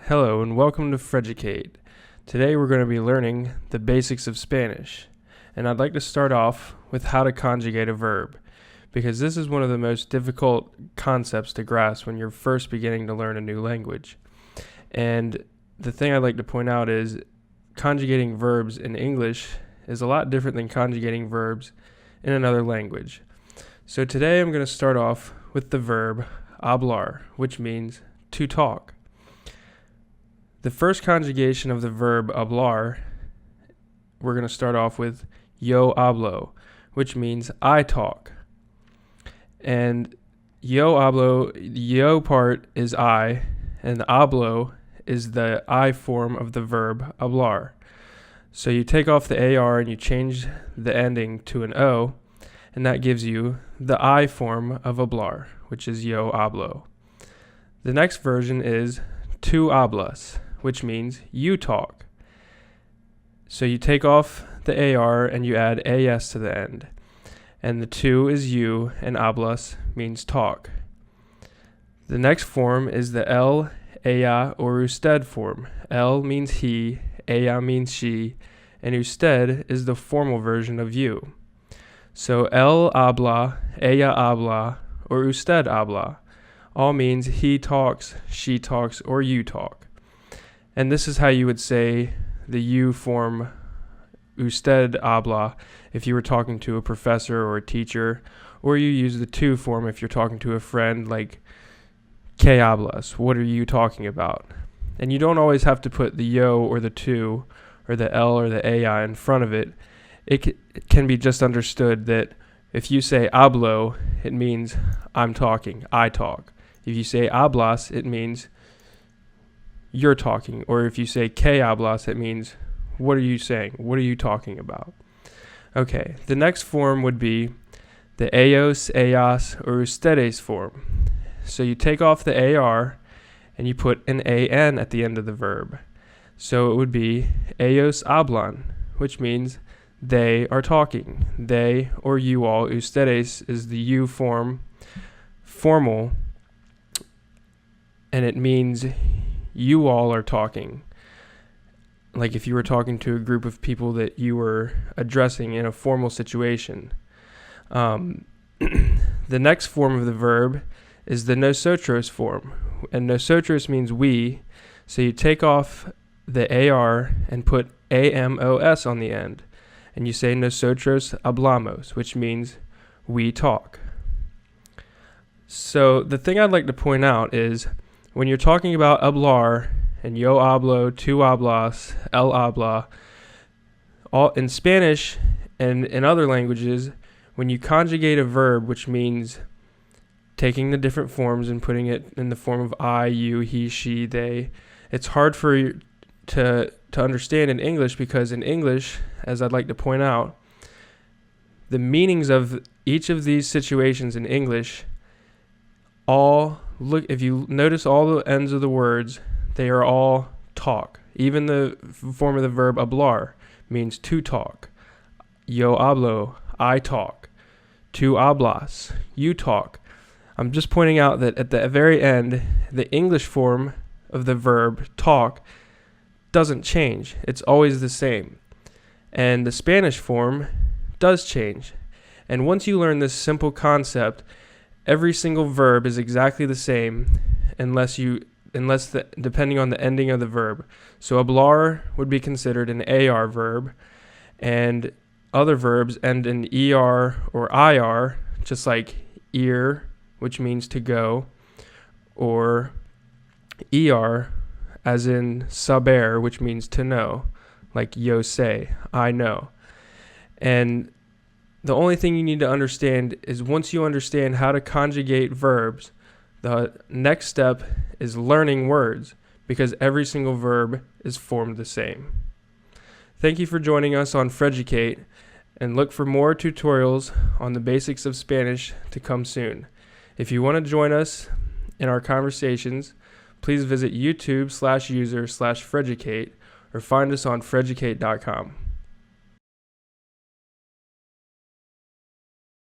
Hello and welcome to Freducate. Today we're going to be learning the basics of Spanish, and I'd like to start off with how to conjugate a verb, because this is one of the most difficult concepts to grasp when you're first beginning to learn a new language. And the thing I'd like to point out is conjugating verbs in English is a lot different than conjugating verbs in another language. So today I'm going to start off with the verb hablar, which means to talk. The first conjugation of the verb hablar, we're going to start off with yo hablo, which means I talk. And yo hablo, the yo part is I, and hablo is the I form of the verb hablar. So you take off the AR and you change the ending to an O, and that gives you the I form of hablar, which is yo hablo. The next version is tú hablas, which means you talk. So you take off the AR and you add AS to the end. And the tú is you, and hablas means talk. The next form is the él, ella, or usted form. Él means he, ella means she, and usted is the formal version of you. So él habla, ella habla, or usted habla all means he talks, she talks, or you talk. And this is how you would say the you form usted habla if you were talking to a professor or a teacher, or you use the tú form if you're talking to a friend, like ¿qué hablas? What are you talking about? And you don't always have to put the yo or the tú or the él or the ella in front of it. It can be just understood that if you say hablo, it means I'm talking, I talk. If you say hablas, it means you're talking. Or if you say ¿qué hablas, it means what are you saying? What are you talking about? Okay, the next form would be the ellos, ellas, or ustedes form. So you take off the AR and you put an AN at the end of the verb. So it would be ellos hablan, which means they are talking. They or you all. Ustedes is the you form, formal, and it means you all are talking. Like if you were talking to a group of people that you were addressing in a formal situation. The next form of the verb is the nosotros form. And nosotros means we. So you take off the AR and put AMOS on the end. And you say nosotros hablamos, which means we talk. So the thing I'd like to point out is when you're talking about hablar and yo hablo, tú hablas, él habla, all in Spanish and in other languages, when you conjugate a verb, which means taking the different forms and putting it in the form of I, you, he, she, they, it's hard for you to understand in English, because in English, as I'd like to point out, the meanings of each of these situations in English if you notice all the ends of the words, they are all talk. Even the form of the verb hablar means to talk. Yo hablo, I talk. Tú hablas, you talk. I'm just pointing out that at the very end, the English form of the verb talk doesn't change. It's always the same. And the Spanish form does change. And once you learn this simple concept, every single verb is exactly the same depending on the ending of the verb. So hablar would be considered an AR verb, and other verbs end in ER or IR, just like ir, which means to go, or ER, as in saber, which means to know, like yo sé, I know. And the only thing you need to understand is once you understand how to conjugate verbs, the next step is learning words, because every single verb is formed the same. Thank you for joining us on Freducate, and look for more tutorials on the basics of Spanish to come soon. If you want to join us in our conversations, please visit YouTube/user/Freducate or find us on freducate.com.